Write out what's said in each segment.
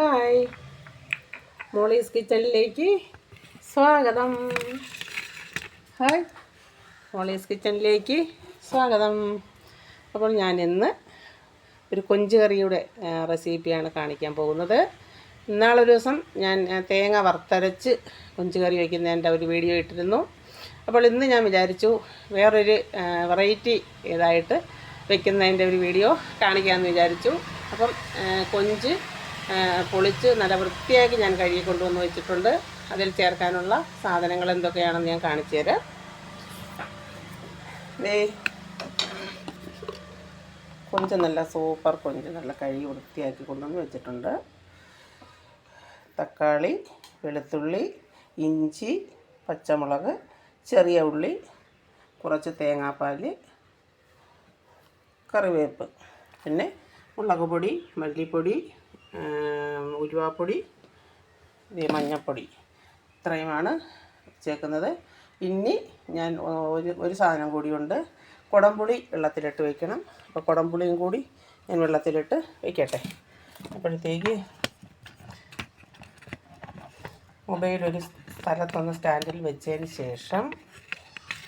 Hi, Molly's കിച്ചണിലേക്ക് സ്വാഗതം. Hi, Molly's കിച്ചണിലേക്ക് സ്വാഗതം. അപ്പോൾ ഞാൻ ഇന്ന് ഒരു കൊഞ്ച് കറിയുടെ റെസിപ്പിയാണ് കാണിക്കാൻ പോകുന്നത്. ഇന്നാളൊരു ദിവസം ഞാൻ തേങ്ങ വറുത്തരച്ച് കൊഞ്ച് കറി വയ്ക്കുന്നതിൻ്റെ ഒരു വീഡിയോ ഇട്ടിരുന്നു. അപ്പോൾ ഇന്ന് ഞാൻ വിചാരിച്ചു വേറൊരു വെറൈറ്റി ഇതായിട്ട് വയ്ക്കുന്നതിൻ്റെ ഒരു വീഡിയോ കാണിക്കാമെന്ന് വിചാരിച്ചു. അപ്പം കൊഞ്ച് പൊളിച്ച് നല്ല വൃത്തിയാക്കി ഞാൻ കഴുകി കൊണ്ടുവന്ന് വെച്ചിട്ടുണ്ട്. അതിൽ ചേർക്കാനുള്ള സാധനങ്ങൾ എന്തൊക്കെയാണെന്ന് ഞാൻ കാണിച്ചു തരാം. കൊഞ്ച് നല്ല സൂപ്പർ കൊഞ്ച് നല്ല കഴുകി വൃത്തിയാക്കി കൊണ്ടുവന്ന് വെച്ചിട്ടുണ്ട്. തക്കാളി, വെളുത്തുള്ളി, ഇഞ്ചി, പച്ചമുളക്, ചെറിയ ഉള്ളി, കുറച്ച് തേങ്ങാപ്പാൽ, കറിവേപ്പ്, പിന്നെ മുളക് പൊടി, മല്ലിപ്പൊടി, ഉലുവാപ്പൊടി, മഞ്ഞൾപ്പൊടി, ഇത്രയുമാണ് ചേർക്കുന്നത്. ഇനി ഞാൻ ഒരു സാധനം കൂടിയുണ്ട്. കുടംപുളി വെള്ളത്തിലിട്ട് വയ്ക്കണം. അപ്പോൾ കുടംപുളിയും കൂടി ഞാൻ വെള്ളത്തിലിട്ട് വയ്ക്കട്ടെ. അപ്പോഴത്തേക്ക് മൊബൈൽ ഒരു സ്ഥലത്തൊന്ന് സ്റ്റാൻഡിൽ വെച്ചതിന് ശേഷം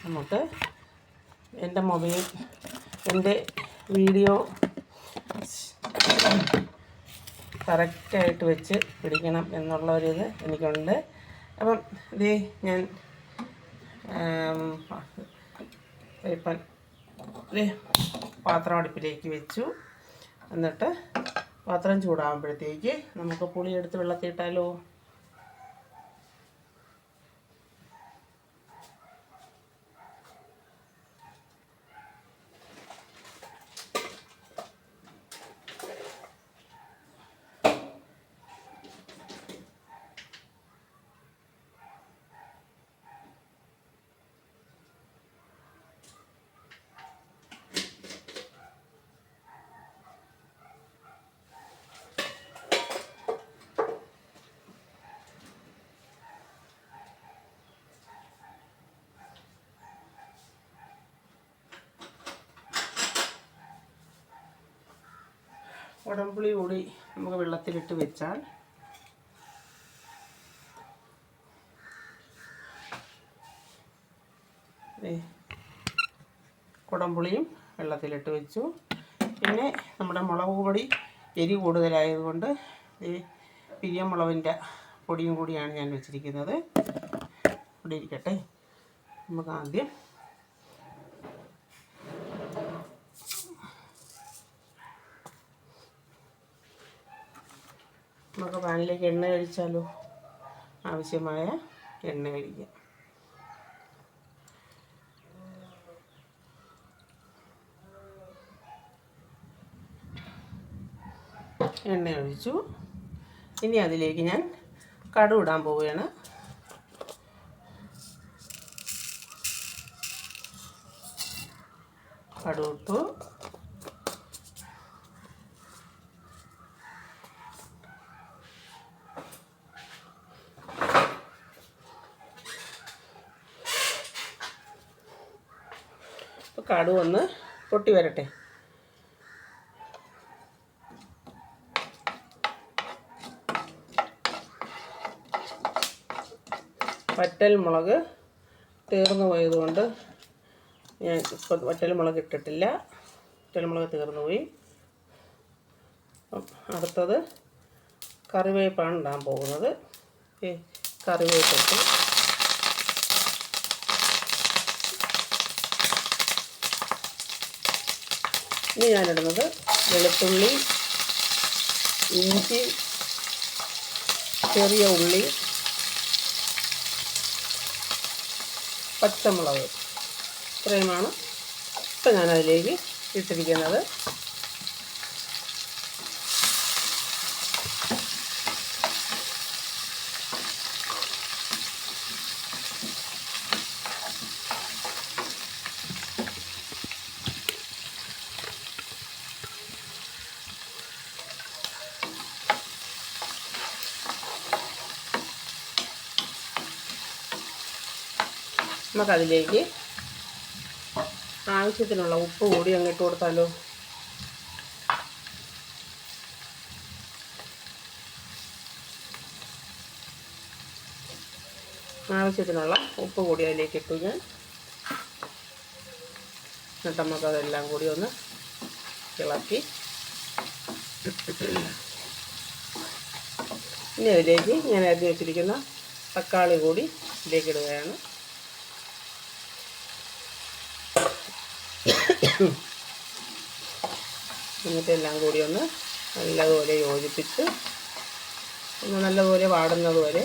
നമുക്ക് എൻ്റെ വീഡിയോ കറക്റ്റായിട്ട് വെച്ച് പിടിക്കണം എന്നുള്ള ഒരിത് എനിക്കുണ്ട്. അപ്പം ഇതേ ഞാൻ ഇപ്പം പാത്രം അടുപ്പിലേക്ക് വെച്ചു. എന്നിട്ട് പാത്രം ചൂടാകുമ്പോഴത്തേക്ക് നമുക്ക് പുളി എടുത്ത് വെള്ളത്തിയിട്ടാലോ. കുടംപുളി കൂടി നമുക്ക് വെള്ളത്തിലിട്ട് വെച്ചാൽ കുടംപുളിയും വെള്ളത്തിലിട്ട് വെച്ചു. പിന്നെ നമ്മുടെ മുളക് പൊടി എരി കൂടുതലായതുകൊണ്ട് പിരിയമുളകിൻ്റെ പൊടിയും കൂടിയാണ് ഞാൻ വെച്ചിരിക്കുന്നത്. ഇവിടെ ഇരിക്കട്ടെ. നമുക്ക് ആദ്യം നമുക്ക് പാനിലേക്ക് എണ്ണ കഴിച്ചാലോ. ആവശ്യമായ എണ്ണ കഴിക്കാം. എണ്ണ ഒഴിച്ചു. ഇനി അതിലേക്ക് ഞാൻ കടുക് ഇടാൻ പോവുകയാണ്. കടുക് ഇട്ടു. കടുക് ഒന്ന് പൊട്ടി വരട്ടെ. വറ്റൽ മുളക് തീർന്നു പോയതുകൊണ്ട് ഞാൻ ഇപ്പോൾ വറ്റൽ മുളക് ഇട്ടിട്ടില്ല. വറ്റൽ മുളക് തീർന്നു പോയി. അടുത്തത് കറിവേപ്പാണ് ഇടാൻ പോകുന്നത്. കറിവേപ്പിട്ട് ഇനി ഞാനിടുന്നത് വെളുത്തുള്ളി, ഇഞ്ചി, ചെറിയ ഉള്ളി, പച്ചമുളക്, ഇത്രയുമാണ് ഇപ്പം ഞാനതിലേക്ക് ഇട്ടിരിക്കുന്നത്. നമുക്കതിലേക്ക് ആവശ്യത്തിനുള്ള ഉപ്പ് കൂടി അങ്ങിട്ട് കൊടുത്താലോ. ആവശ്യത്തിനുള്ള ഉപ്പ് കൂടി അതിലേക്ക് ഇട്ടു ഞാൻ. എന്നിട്ട് നമുക്കതെല്ലാം കൂടി ഒന്ന് ഇളക്കി ഇനി അതിലേക്ക് ഞാൻ അരിഞ്ഞ് വെച്ചിരിക്കുന്ന തക്കാളി കൂടി ഇതിലേക്ക് ഇടുകയാണ്. എന്നിട്ട് എല്ലാം കൂടി ഒന്ന് നല്ലതുപോലെ യോജിപ്പിച്ച് ഒന്ന് നല്ലതുപോലെ വാടുന്നത് വരെ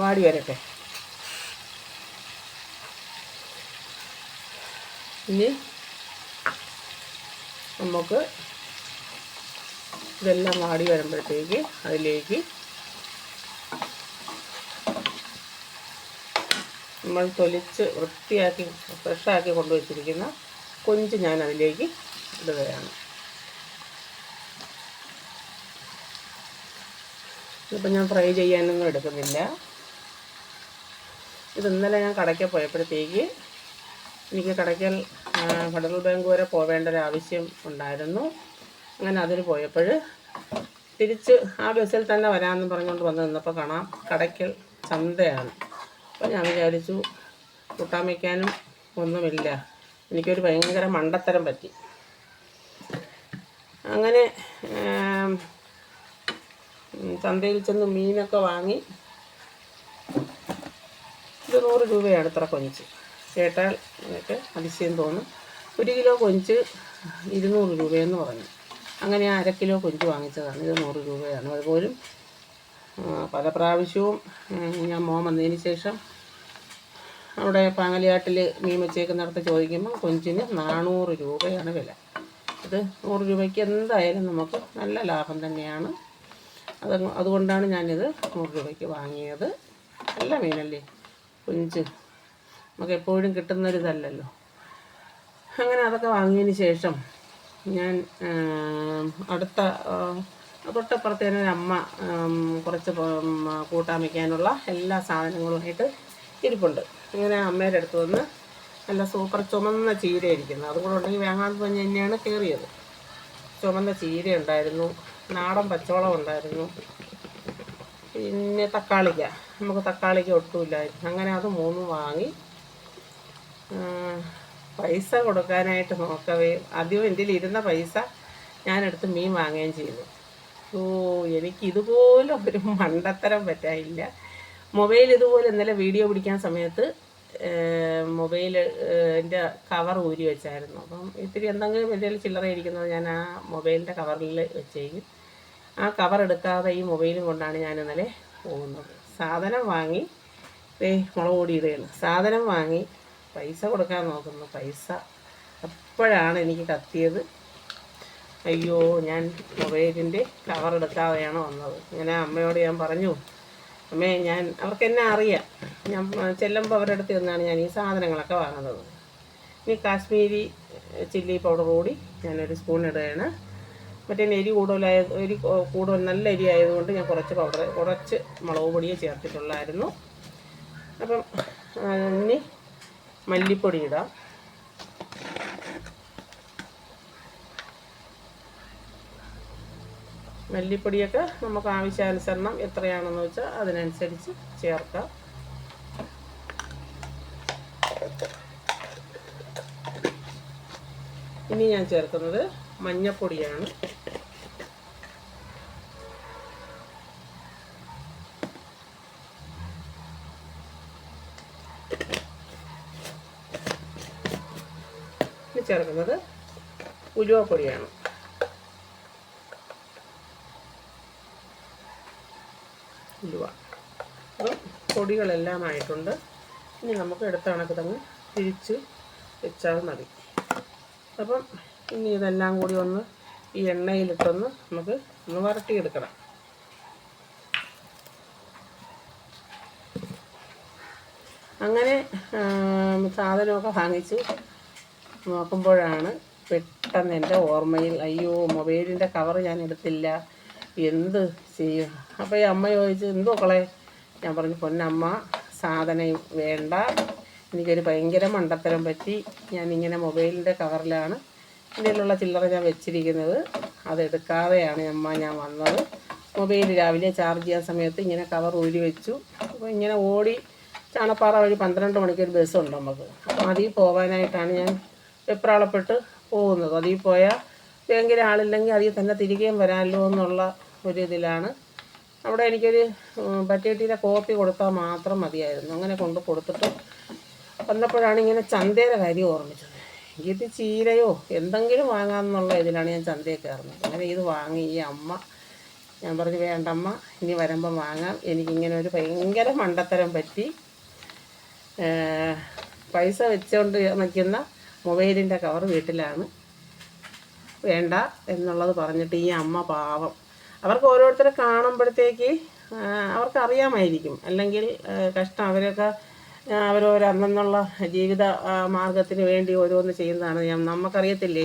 വാടി വരട്ടെ. ഇനി നമുക്ക് ഇതെല്ലാം വാടി വരുമ്പോഴത്തേക്ക് അതിലേക്ക് നമ്മൾ തൊലിച്ച് വൃത്തിയാക്കി ഫ്രഷാക്കി കൊണ്ടുവച്ചിരിക്കുന്ന കൊഞ്ച് ഞാൻ അതിലേക്ക് ഇടുകയാണ്. ഇതിപ്പോൾ ഞാൻ ഫ്രൈ ചെയ്യാനൊന്നും എടുക്കുന്നില്ല. ഇത് ഇന്നലെ ഞാൻ കടയ്ക്ക് പോയപ്പോഴത്തേക്ക് എനിക്ക് കടയ്ക്കൽ ഫെഡറൽ ബാങ്ക് വരെ പോവേണ്ട ഒരു ആവശ്യം ഉണ്ടായിരുന്നു. അങ്ങനെ അതിന് പോയപ്പോൾ തിരിച്ച് ആ ബസ്സിൽ തന്നെ വരാമെന്ന് പറഞ്ഞുകൊണ്ട് വന്ന് നിന്നപ്പോൾ കാണാം കടയ്ക്കൽ ചന്തയാണ്. അപ്പോൾ ഞാൻ വിചാരിച്ചു കൂട്ടാൻ വയ്ക്കാനും ഒന്നുമില്ല, എനിക്കൊരു ഭയങ്കര മണ്ടത്തരം പറ്റി. അങ്ങനെ ചന്തയിൽ ചെന്ന് മീനൊക്കെ വാങ്ങി. ഇത് 100 രൂപയാണ് ഇത്ര കൊഞ്ച്. കേട്ടാൽ എനിക്ക് അതിശയം തോന്നും. 1 കിലോ കൊഞ്ച് 200 രൂപയെന്ന് പറഞ്ഞു. അങ്ങനെ 1/2 കിലോ കൊഞ്ച് വാങ്ങിച്ചതാണ്. ഇത് 100 രൂപയാണ്. അതുപോലും പല പ്രാവശ്യവും ഞാൻ മോൻ വന്നതിന് ശേഷം അവിടെ പാങ്ങലിയാട്ടിൽ മീൻ വെച്ചേക്കുന്നിടത്ത് ചോദിക്കുമ്പോൾ കൊഞ്ചിന് 400 രൂപയാണ് വില. ഇത് 100 രൂപയ്ക്ക് എന്തായാലും നമുക്ക് നല്ല ലാഭം തന്നെയാണ്. അതുകൊണ്ടാണ് ഞാനിത് 100 രൂപയ്ക്ക് വാങ്ങിയത്. നല്ല മീനല്ലേ കൊഞ്ച്, നമുക്ക് എപ്പോഴും കിട്ടുന്നൊരിതല്ലല്ലോ. അങ്ങനെ അതൊക്കെ വാങ്ങിയതിന് ശേഷം ഞാൻ അടുത്ത തൊട്ടപ്പുറത്ത് തന്നെ ഒരമ്മ കുറച്ച് കൂട്ടാൻ വയ്ക്കാനുള്ള എല്ലാ സാധനങ്ങളുമായിട്ട് ഇരിപ്പുണ്ട്. ഇങ്ങനെ അമ്മയുടെ അടുത്ത് വന്ന് നല്ല സൂപ്പർ ചുമന്ന ചീര ഇരിക്കുന്നത്, അതും കൂടെ ഉണ്ടെങ്കിൽ വാങ്ങാമെന്ന് പറഞ്ഞ് തന്നെയാണ് കയറിയത്. ചുമന്ന ചീര ഉണ്ടായിരുന്നു, നാടൻ പച്ചവളം ഉണ്ടായിരുന്നു, പിന്നെ തക്കാളിക്ക, നമുക്ക് തക്കാളിക്ക ഒട്ടുമില്ലായിരുന്നു. അങ്ങനെ അത് 3 വാങ്ങി പൈസ കൊടുക്കാനായിട്ട് നോക്കവേ ആദ്യം എൻ്റെ ഇരുന്ന പൈസ ഞാനെടുത്ത് മീൻ വാങ്ങുകയും ചെയ്തു. എനിക്കിതുപോലെ ഒരു മണ്ടത്തരം പറ്റാനില്ല. മൊബൈൽ ഇതുപോലെ ഇന്നലെ വീഡിയോ പിടിക്കാൻ സമയത്ത് മൊബൈൽ എൻ്റെ കവർ ഊരി വെച്ചായിരുന്നു. അപ്പം ഇത്തിരി എന്തെങ്കിലും വലിയ ചില്ലറ ഇരിക്കുന്നത് ഞാൻ ആ മൊബൈലിൻ്റെ കവറിൽ വെച്ചേക്കും. ആ കവർ എടുക്കാതെ ഈ മൊബൈലും കൊണ്ടാണ് ഞാൻ ഇന്നലെ പോകുന്നത്. സാധനം വാങ്ങി മുളക് പൊടി ഇടുകയാണ്. സാധനം വാങ്ങി പൈസ കൊടുക്കാൻ നോക്കുന്നു. പൈസ അപ്പോഴാണ് എനിക്ക് കത്തിയത്. അയ്യോ, ഞാൻ മൊബൈലിൻ്റെ കവർ എടുക്കാതെയാണ് വന്നത്. ഇങ്ങനെ അമ്മയോട് ഞാൻ പറഞ്ഞു, അമ്മേ അവർക്ക് എന്നെ അറിയാം, ഞാൻ ചെല്ലുമ്പോൾ അവരുടെ അടുത്ത് നിന്നാണ് ഞാൻ ഈ സാധനങ്ങളൊക്കെ വാങ്ങുന്നത്. ഇനി കാശ്മീരി ചില്ലി പൗഡർ കൂടി ഞാനൊരു സ്പൂൺ ഇടുകയാണ്. മറ്റേ എരി കൂടുതൽ നല്ല എരി ആയതുകൊണ്ട് ഞാൻ കുറച്ച് മുളക് പൊടിയെ ചേർത്തിട്ടുള്ളായിരുന്നു. അപ്പം ഇനി മല്ലിപ്പൊടി ഇടാം. മല്ലിപ്പൊടിയൊക്കെ നമുക്ക് ആവശ്യാനുസരണം എത്രയാണെന്ന് വെച്ചാൽ അതിനനുസരിച്ച് ചേർക്കാം. ഇനി ഞാൻ ചേർക്കുന്നത് മഞ്ഞപ്പൊടിയാണ്. ഇനി ചേർക്കുന്നത് ഉലുവപ്പൊടിയാണ്. ഉലുവ. അപ്പം പൊടികളെല്ലാം ആയിട്ടുണ്ട്. ഇനി നമുക്ക് എടുത്ത കണക്ക് തന്നെ തിരിച്ച് വെച്ചാൽ മതി. അപ്പം ഇനി ഇതെല്ലാം കൂടി ഒന്ന് ഈ എണ്ണയിലിട്ടൊന്ന് നമുക്ക് ഒന്ന് വരട്ടിയെടുക്കണം. അങ്ങനെ സാധനമൊക്കെ വാങ്ങിച്ച് നോക്കുമ്പോഴാണ് പെട്ടെന്ന് എൻ്റെ ഓർമ്മയിൽ, അയ്യോ മൊബൈലിൻ്റെ കവർ ഞാൻ എടുത്തില്ല, എന്ത് ചെയ്യും. അപ്പോൾ ഈ അമ്മ ചോദിച്ചു, എന്തോ മക്കളെ? ഞാൻ പറഞ്ഞു, പൊന്നമ്മ സാധനം വേണ്ട, എനിക്കൊരു ഭയങ്കര മണ്ടത്തരം പറ്റി. ഞാനിങ്ങനെ മൊബൈലിൻ്റെ കവറിലാണ് ഇതിലുള്ള ചില്ലറ ഞാൻ വെച്ചിരിക്കുന്നത്, അതെടുക്കാതെയാണ് അമ്മ ഞാൻ വന്നത്. മൊബൈൽ രാവിലെ ചാർജ് ചെയ്യാൻ സമയത്ത് ഇങ്ങനെ കവർ ഊരി വെച്ചു. അപ്പോൾ ഇങ്ങനെ ഓടി ചാണപ്പാറ വഴി 12 മണിക്ക് ഒരു ബസ്സുണ്ട് നമുക്ക്. അപ്പോൾ അതിൽ പോകാനായിട്ടാണ് ഞാൻ വെപ്രാളപ്പെട്ട് പോകുന്നത്. അതിൽ പോയാൽ ബാങ്കിൽ ആളില്ലെങ്കിൽ അതിൽ തന്നെ തിരികെയും വരാമല്ലോ എന്നുള്ള ഒരു ഇതിലാണ്. അവിടെ എനിക്കൊരു പറ്റിയിട്ടിയുടെ കോപ്പി കൊടുത്താൽ മാത്രം മതിയായിരുന്നു. അങ്ങനെ കൊണ്ട് കൊടുത്തിട്ട് വന്നപ്പോഴാണ് ഇങ്ങനെ ചന്തയുടെ കാര്യം ഓർമ്മിച്ചത്. ഇത് ചീരയോ എന്തെങ്കിലും വാങ്ങാമെന്നുള്ള ഇതിലാണ് ഞാൻ ചന്തയിൽ കയറുന്നത്. അങ്ങനെ ഇത് വാങ്ങി ഈ അമ്മ, ഞാൻ പറഞ്ഞു, വേണ്ടമ്മ ഇനി വരുമ്പം വാങ്ങാം, എനിക്കിങ്ങനെ ഒരു ഭയങ്കര മണ്ടത്തരം പറ്റി. പൈസ വെച്ചുകൊണ്ട് നിൽക്കുന്ന മൊബൈലിൻ്റെ കവർ വീട്ടിലാണ്, വേണ്ട എന്നുള്ളത് പറഞ്ഞിട്ട് ഈ അമ്മ പാവം, അവർക്ക് ഓരോരുത്തരെ കാണുമ്പോഴത്തേക്ക് അവർക്കറിയാമായിരിക്കും, അല്ലെങ്കിൽ കഷ്ടം, അവരൊക്കെ അവരോരോ അന്നുള്ള ജീവിത മാർഗത്തിന് വേണ്ടി ഓരോന്ന് ചെയ്യുന്നതാണ്. നമുക്കറിയത്തില്ലേ,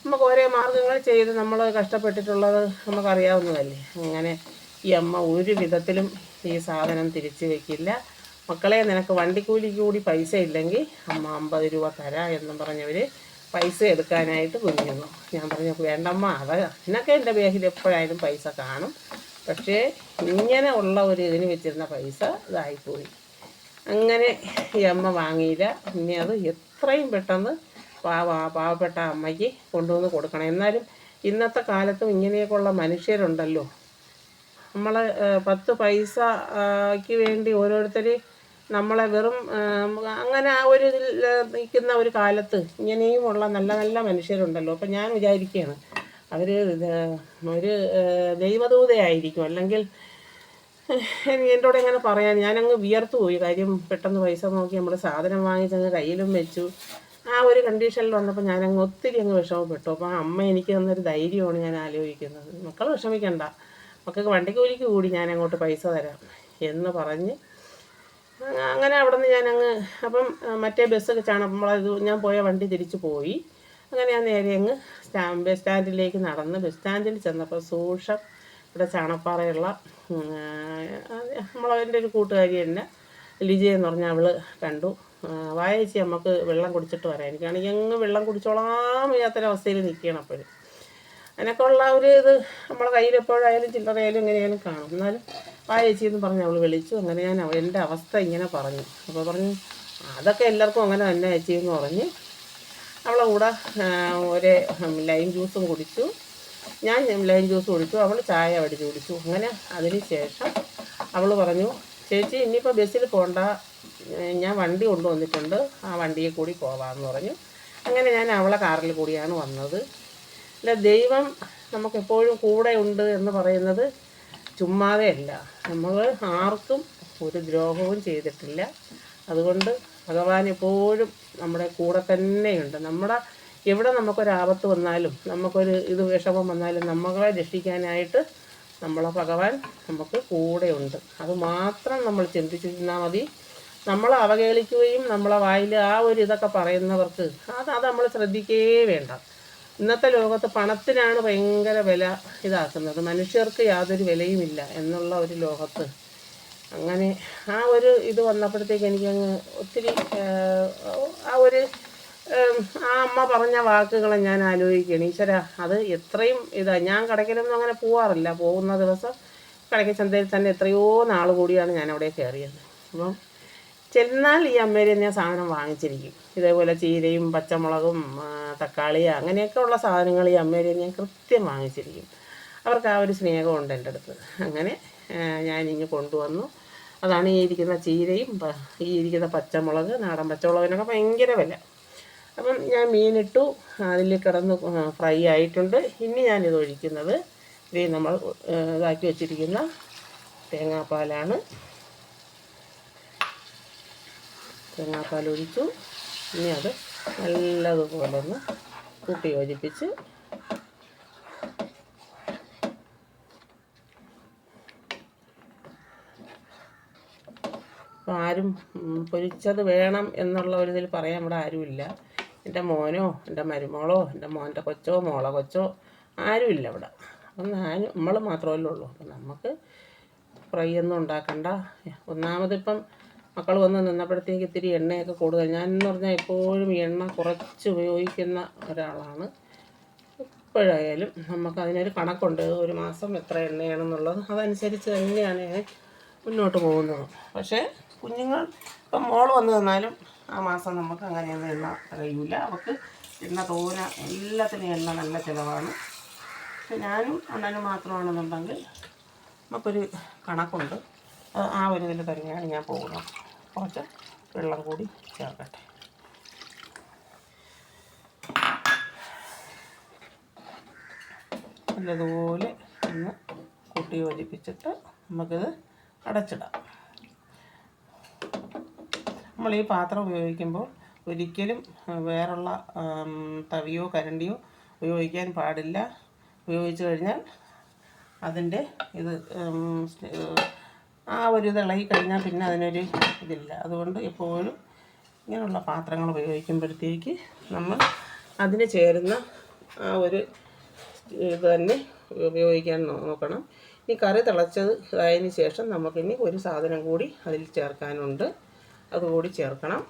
നമുക്ക് ഓരോ മാർഗങ്ങൾ ചെയ്ത് നമ്മൾ കഷ്ടപ്പെട്ടിട്ടുള്ളത് നമുക്കറിയാവുന്നതല്ലേ. അങ്ങനെ ഈ അമ്മ ഒരു വിധത്തിലും ഈ സാധനം തിരിച്ചു വയ്ക്കില്ല. മക്കളെ, നിനക്ക് വണ്ടിക്കൂലിക്ക് കൂടി പൈസ ഇല്ലെങ്കിൽ അമ്മ 50 രൂപ തരാം എന്നും പറഞ്ഞവർ പൈസ എടുക്കാനായിട്ട് കുനിയുന്നു. ഞാൻ പറഞ്ഞു, വേണ്ടമ്മ, അതിനൊക്കെ എൻ്റെ ബാഗിൽ എപ്പോഴായാലും പൈസ കാണും, പക്ഷേ ഇങ്ങനെ ഉള്ള ഒരു ഇതിന് വെച്ചിരുന്ന പൈസ ഇതായിപ്പോയി. അങ്ങനെ ഈ അമ്മ വാങ്ങിയില്ല. ഇനി അത് എത്രയും പെട്ടെന്ന് പാവപ്പെട്ട അമ്മയ്ക്ക് കൊണ്ടുവന്ന് കൊടുക്കണം. എന്നാലും ഇന്നത്തെ കാലത്തും ഇങ്ങനെയൊക്കെയുള്ള മനുഷ്യരുണ്ടല്ലോ. നമ്മൾ 10 പൈസയ്ക്ക് വേണ്ടി ഓരോരുത്തർ നമ്മളെ വെറും അങ്ങനെ ആ ഒരു ഇതിൽ നിൽക്കുന്ന ഒരു കാലത്ത് ഇങ്ങനെയുമുള്ള നല്ല നല്ല മനുഷ്യരുണ്ടല്ലോ. അപ്പം ഞാൻ വിചാരിക്കുകയാണ്, അവർ ഒരു ദൈവദൂതയായിരിക്കും. അല്ലെങ്കിൽ എൻ്റെ കൂടെ എങ്ങനെ പറയാൻ, ഞാനങ്ങ് വിയർത്തു പോയി. കാര്യം പെട്ടെന്ന് പൈസ നോക്കി നമ്മൾ സാധനം വാങ്ങിച്ചങ്ങ് കയ്യിലും വെച്ചു. ആ ഒരു കണ്ടീഷനിൽ വന്നപ്പോൾ ഞാനങ്ങ് ഒത്തിരി വിഷമപ്പെട്ടു. അപ്പോൾ ആ അമ്മ എനിക്ക് തന്നൊരു ധൈര്യമാണ് ഞാൻ ആലോചിക്കുന്നത്. മക്കൾ വിഷമിക്കണ്ട, മക്കൾക്ക് വണ്ടിക്കൂലിക്ക് കൂടി ഞാൻ അങ്ങോട്ട് പൈസ തരാം എന്ന് പറഞ്ഞ് അങ്ങനെ അവിടെ നിന്ന് ഞാനങ്ങ്, അപ്പം മറ്റേ ബസ്സൊക്കെ ഞാൻ പോയ വണ്ടി തിരിച്ചു പോയി. അങ്ങനെ ഞാൻ നേരെ അങ്ങ് ബസ് സ്റ്റാൻഡിലേക്ക് നടന്ന് ബസ് സ്റ്റാൻഡിൽ ചെന്നപ്പോൾ സൂക്ഷം ഇവിടെ ചാണപ്പാറയുള്ള നമ്മളതിൻ്റെ ഒരു കൂട്ടുകാരി തന്നെ ലിജി എന്ന് പറഞ്ഞാൽ അവൾ കണ്ടു. വായിച്ച് നമുക്ക് വെള്ളം കുടിച്ചിട്ട് വരാം, എനിക്കാണെങ്കിൽ അങ്ങ് വെള്ളം കുടിച്ചോളാൻ വയ്യാത്തൊരവസ്ഥയിൽ നിൽക്കുകയാണ്. അപ്പോഴും അതിനൊക്കെയുള്ള ഒരു ഇത് നമ്മളെ കയ്യിൽ എപ്പോഴായാലും ചില്ലറയായാലും എങ്ങനെയായാലും കാണും. എന്നാലും വായിച്ചി എന്ന് പറഞ്ഞ് അവൾ വിളിച്ചു. അങ്ങനെ ഞാൻ എൻ്റെ അവസ്ഥ ഇങ്ങനെ പറഞ്ഞു. അപ്പോൾ പറഞ്ഞു, അതൊക്കെ എല്ലാവർക്കും അങ്ങനെ തന്നെ ചേച്ചി എന്ന് പറഞ്ഞ് അവളെ കൂടെ ഒരു ലൈം ജ്യൂസും കുടിച്ചു. ഞാൻ ലൈം ജ്യൂസ് കുടിച്ചു, അവൾ ചായ അടിച്ച് കുടിച്ചു. അങ്ങനെ അതിന് ശേഷം അവൾ പറഞ്ഞു, ചേച്ചി ഇനിയിപ്പോൾ ബസ്സിൽ പോകണ്ട, ഞാൻ വണ്ടി കൊണ്ടുവന്നിട്ടുണ്ട്, ആ വണ്ടിയിൽ കൂടി പോകാമെന്ന് പറഞ്ഞു. അങ്ങനെ ഞാൻ അവളെ കാറിൽ കൂടിയാണ് വന്നത്. അല്ല, ദൈവം നമുക്കെപ്പോഴും കൂടെ ഉണ്ട് എന്ന് പറയുന്നത് ചുമ്മാതെ അല്ല. നമ്മൾ ആർക്കും ഒരു ദ്രോഹവും ചെയ്തിട്ടില്ല. അതുകൊണ്ട് ഭഗവാൻ എപ്പോഴും നമ്മുടെ കൂടെ തന്നെയുണ്ട്. എവിടെ നമുക്കൊരാപത്ത് വന്നാലും നമുക്കൊരു വിഷമം വന്നാലും നമ്മളെ രക്ഷിക്കാനായിട്ട് നമ്മളെ ഭഗവാൻ നമുക്ക് കൂടെയുണ്ട്. അത് മാത്രം നമ്മൾ ചിന്തിച്ചിരുന്നാൽ മതി. നമ്മളെ അവഹേളിക്കുകയും നമ്മളെ വായിൽ ആ ഒരു ഇതൊക്കെ പറയുന്നവർക്ക് അത് നമ്മൾ ശ്രദ്ധിക്കുകയേ വേണ്ട. ഇന്നത്തെ ലോകത്ത് പണത്തിനാണ് ഭയങ്കര വില ഇതാക്കുന്നത്, മനുഷ്യർക്ക് യാതൊരു വിലയുമില്ല എന്നുള്ള ഒരു ലോകത്ത് അങ്ങനെ ആ ഒരു ഇത് വന്നപ്പോഴത്തേക്ക് എനിക്കങ്ങ് ഒത്തിരി ആ അമ്മ പറഞ്ഞ വാക്കുകളെ ഞാൻ ആലോചിക്കുകയാണ്. ഈശ്വര, അത് എത്രയും ഞാൻ കടയ്ക്കലൊന്നും അങ്ങനെ പോവാറില്ല. പോകുന്ന ദിവസം കടയ്ക്ക് ചന്തയിൽ തന്നെ എത്രയോ നാൾ കൂടിയാണ് ഞാൻ അവിടെ കയറിയത്. അപ്പം ചെന്നാൽ ഈ അമ്മയിൽ ഞാൻ സാധനം വാങ്ങിച്ചിരിക്കും. ഇതേപോലെ ചീരയും പച്ചമുളകും തക്കാളി അങ്ങനെയൊക്കെ ഉള്ള സാധനങ്ങൾ ഈ അമ്മയിൽ ഞാൻ കൃത്യം വാങ്ങിച്ചിരിക്കും. അവർക്ക് ആ ഒരു സ്നേഹമുണ്ട് എൻ്റെ അടുത്ത്. അങ്ങനെ ഞാനിങ്ങ് കൊണ്ടുവന്നു. അതാണ് ഈ ഇരിക്കുന്ന ചീരയും ഈ ഇരിക്കുന്ന പച്ചമുളക്. നാടൻ പച്ചമുളകിനൊക്കെ ഭയങ്കര വില. അപ്പം ഞാൻ മീനിട്ടു, അതിൽ കിടന്ന് ഫ്രൈ ആയിട്ടുണ്ട്. ഇനി ഞാനിത് ഒഴിക്കുന്നത് നമ്മൾ ഇതാക്കി വെച്ചിരിക്കുന്ന തേങ്ങാപ്പാലാണ്. തേങ്ങാപ്പാൽ ഒഴിച്ചു. ഇനി അത് നല്ലതുപോലെ ഒന്ന് കൂട്ടി യോജിപ്പിച്ച് ആരും പൊരിച്ചത് വേണം എന്നുള്ള ഒരു ഇതിൽ പറയാൻ ഇവിടെ ആരുമില്ല. എൻ്റെ മോനോ എൻ്റെ മരുമോളോ എൻ്റെ മോൻ്റെ കൊച്ചോ മോളെ കൊച്ചോ ആരുമില്ല ഇവിടെ. അപ്പം നമ്മൾ മാത്രമല്ലേ ഉള്ളൂ. അപ്പം നമുക്ക് ഫ്രൈ ഒന്നും ഉണ്ടാക്കണ്ട. ഒന്നാമതിപ്പം മക്കൾ വന്ന് നിന്നപ്പോഴത്തേക്ക് ഇത്തിരി എണ്ണയൊക്കെ കൂടുതൽ. ഞാനെന്ന് പറഞ്ഞാൽ എപ്പോഴും എണ്ണ കുറച്ച് ഉപയോഗിക്കുന്ന ഒരാളാണ്. എപ്പോഴായാലും നമുക്കതിനൊരു കണക്കുണ്ട്. ഒരു മാസം എത്ര എണ്ണയാണെന്നുള്ളത് അതനുസരിച്ച് തന്നെയാണ് ഞാൻ മുന്നോട്ട് പോകുന്നത്. പക്ഷേ കുഞ്ഞുങ്ങൾ ഇപ്പം മോൾ വന്ന് തന്നാലും ആ മാസം നമുക്ക് അങ്ങനെയൊന്നും എണ്ണ കഴിയില്ല. അവർക്ക് എണ്ണ തോന, എല്ലാത്തിനും എണ്ണ നല്ല ചിലവാണ്. പക്ഷെ ഞാനും അണ്ണനും മാത്രമാണെന്നുണ്ടെങ്കിൽ നമുക്കൊരു കണക്കുണ്ട്. ആ ഒരു ഇതിൽ തന്നെയാണ് ഞാൻ പോകുന്നത്. കുറച്ച് വെള്ളം കൂടി ചേർക്കട്ടെ. നല്ലതുപോലെ ഒന്ന് കൂട്ടി യോജിപ്പിച്ചിട്ട് നമുക്കിത് അടച്ചിടാം. നമ്മൾ ഈ പാത്രം ഉപയോഗിക്കുമ്പോൾ ഒരിക്കലും വേറുള്ള തവിയോ കരണ്ടിയോ ഉപയോഗിക്കാൻ പാടില്ല. ഉപയോഗിച്ച് കഴിഞ്ഞാൽ അതിൻ്റെ ഇത് ആ ഒരു ഇത് ഇളകി കഴിഞ്ഞാൽ പിന്നെ അതിനൊരു ഇതില്ല. അതുകൊണ്ട് എപ്പോഴും ഇങ്ങനെയുള്ള പാത്രങ്ങൾ ഉപയോഗിക്കുമ്പോഴത്തേക്ക് നമ്മൾ അതിന് ചേരുന്ന ആ ഒരു ഇത് തന്നെ ഉപയോഗിക്കാൻ നോക്കണം. ഈ കറി തിളച്ചത് ആയതിന് ശേഷം നമുക്കിനി ഒരു സാധനം കൂടി അതിൽ ചേർക്കാനുണ്ട്. അതുകൂടി ചേർക്കണം.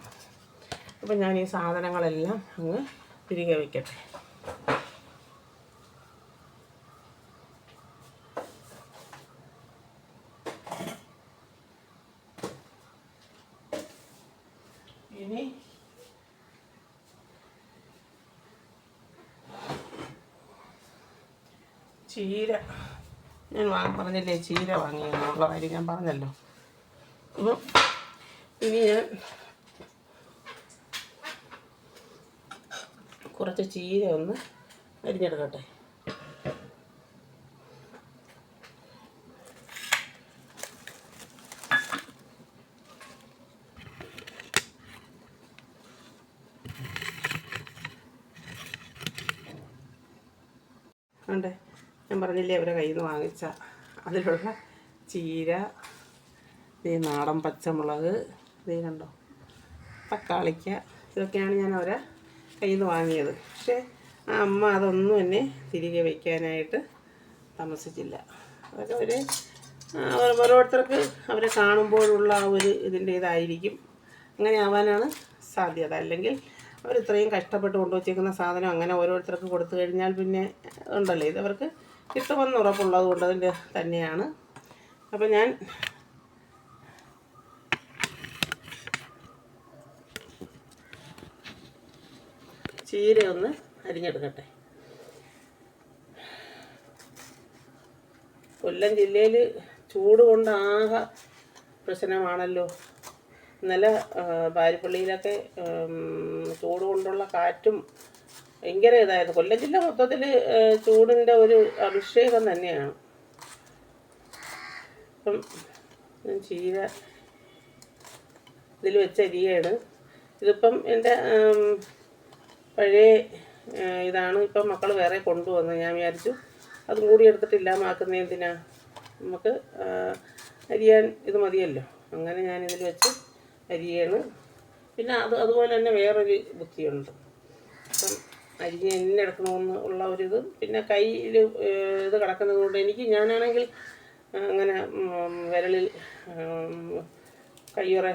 അപ്പം ഞാൻ ഈ സാധനങ്ങളെല്ലാം അങ്ങ് തിരികെ വയ്ക്കട്ടെ. ഇനി ചീര ഞാൻ പറഞ്ഞില്ലേ, ചീര വാങ്ങിയെന്നുള്ള കാര്യം ഞാൻ പറഞ്ഞല്ലോ. അപ്പം ഇനി ഞാൻ കുറച്ച് ചീര ഒന്ന് അരിഞ്ഞെടുക്കട്ടെ. ഉണ്ട്, ഞാൻ പറഞ്ഞില്ലേ അവരെ കയ്യിൽ നിന്ന് വാങ്ങിച്ച അതിലുള്ള ചീര, ഈ നാടൻ പച്ചമുളക്, ഇതേ കണ്ടോ, തക്കാളിക്ക, ഇതൊക്കെയാണ് ഞാൻ അവരെ കയ്യിൽ നിന്ന് വാങ്ങിയത്. പക്ഷേ ആ അമ്മ അതൊന്നും എന്നെ തിരികെ വയ്ക്കാനായിട്ട് താമസിച്ചില്ല. അതൊക്കെ ഓരോരുത്തർക്ക് അവരെ കാണുമ്പോഴുള്ള ആ ഒരു ഇതിൻ്റെ ഇതായിരിക്കും, അങ്ങനെ ആവാനാണ് സാധ്യത. അല്ലെങ്കിൽ അവർ ഇത്രയും കഷ്ടപ്പെട്ട് കൊണ്ടുവച്ചേക്കുന്ന സാധനം അങ്ങനെ ഓരോരുത്തർക്ക് കൊടുത്തു കഴിഞ്ഞാൽ പിന്നെ ഉണ്ടല്ലോ, ഇതവർക്ക് കിട്ടുമെന്ന് ഉറപ്പുള്ളത് കൊണ്ട് അതിൻ്റെ തന്നെയാണ്. അപ്പം ഞാൻ ചീര ഒന്ന് അരിഞ്ഞെടുക്കട്ടെ. കൊല്ലം ജില്ലയിൽ ചൂട് കൊണ്ട് ആകെ പ്രശ്നമാണല്ലോ. ഇന്നലെ പാരിപ്പള്ളിയിലൊക്കെ ചൂട് കൊണ്ടുള്ള കാറ്റും ഭയങ്കര ഇതായിരുന്നു. കൊല്ലം ജില്ല മൊത്തത്തിൽ ചൂടിൻ്റെ ഒരു അഭിഷേകം തന്നെയാണ്. അപ്പം ചീര ഇതിൽ വെച്ച അരിയാണ്. ഇതിപ്പം എൻ്റെ പഴയ ഇതാണ്. ഇപ്പം മക്കൾ വേറെ കൊണ്ടുവന്നു. ഞാൻ വിചാരിച്ചു അതും കൂടി എടുത്തിട്ടില്ലാമാക്കുന്ന എന്തിനാ, നമുക്ക് അരിയാൻ ഇത് മതിയല്ലോ. അങ്ങനെ ഞാനിതിൽ വെച്ച് അരിയാണ്. പിന്നെ അതുപോലെ തന്നെ വേറൊരു ബുദ്ധിയുണ്ട്. അപ്പം അരിഞ്ഞ് എന്നെ എടുക്കണമെന്ന് ഉള്ള ഒരിത്, പിന്നെ കയ്യിൽ ഇത് കിടക്കുന്നത് കൊണ്ട് ഞാനാണെങ്കിൽ അങ്ങനെ വിരളിൽ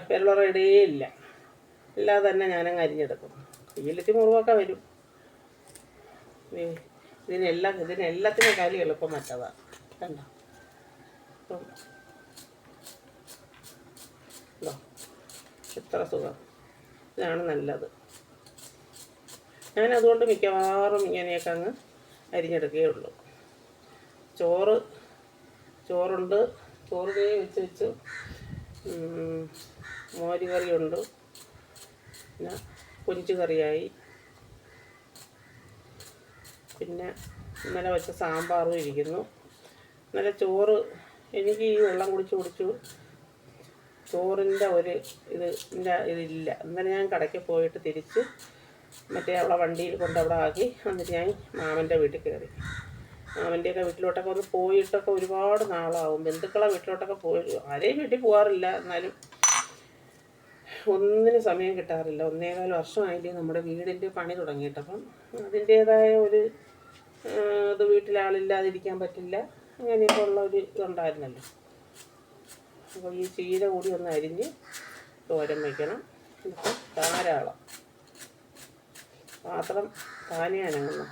വിരലുറ ഇടുകയില്ല. അല്ലാതെ തന്നെ ഞാനങ്ങ് അരിഞ്ഞെടുക്കും. കയ്യിലെത്തി മുറിവൊക്കെ വരും. ഇതിനെല്ലാത്തിനും കാര്യം എളുപ്പം മറ്റതാണ്. കണ്ടോ, അപ്പം എത്ര സുഖം. ഇതാണ് നല്ലത്. ഞാനതുകൊണ്ട് മിക്കവാറും ഇങ്ങനെയൊക്കെ അങ്ങ് അരിഞ്ഞെടുക്കുകയുള്ളൂ. ചോറുണ്ട്, ചോറ് വെച്ച് മോര് കറിയുണ്ട്, പിന്നെ കൊഞ്ച് കറിയായി, പിന്നെ ഇന്നലെ വെച്ച സാമ്പാറും ഇരിക്കുന്നു. ഇന്നലെ ചോറ് എനിക്ക് ഈ വെള്ളം കുടിച്ചു ചോറിൻ്റെ ഒരു ഇതില്ല. ഇന്നലെ ഞാൻ കടയ്ക്ക് പോയിട്ട് തിരിച്ച് മറ്റേ അവളെ വണ്ടിയിൽ കൊണ്ട് അവിടെ ആക്കി എന്നിട്ട് ഞാൻ മാമൻ്റെ വീട്ടിൽ കയറി. മാമൻ്റെയൊക്കെ വീട്ടിലോട്ടൊക്കെ ഒന്ന് പോയിട്ടൊക്കെ ഒരുപാട് നാളാവും. ബന്ധുക്കളെ വീട്ടിലോട്ടൊക്കെ പോയി, ആരെയും വീട്ടിൽ പോകാറില്ല, എന്നാലും ഒന്നിനും സമയം കിട്ടാറില്ല. 1.25 വർഷമായില്ലേ നമ്മുടെ വീടിൻ്റെ പണി തുടങ്ങിയിട്ട്. അപ്പം അതിൻ്റേതായ ഒരു ഇത് വീട്ടിലാളില്ലാതിരിക്കാൻ പറ്റില്ല, അങ്ങനെയൊക്കെ ഉള്ള ഒരു ഇതുണ്ടായിരുന്നല്ലോ. അപ്പോൾ ഈ ചീര കൂടി ഒന്ന് അരിഞ്ഞ് തോരൻ വയ്ക്കണം. ഇപ്പം ധാരാളം പാത്രം താനേ അനങ്ങുന്നു.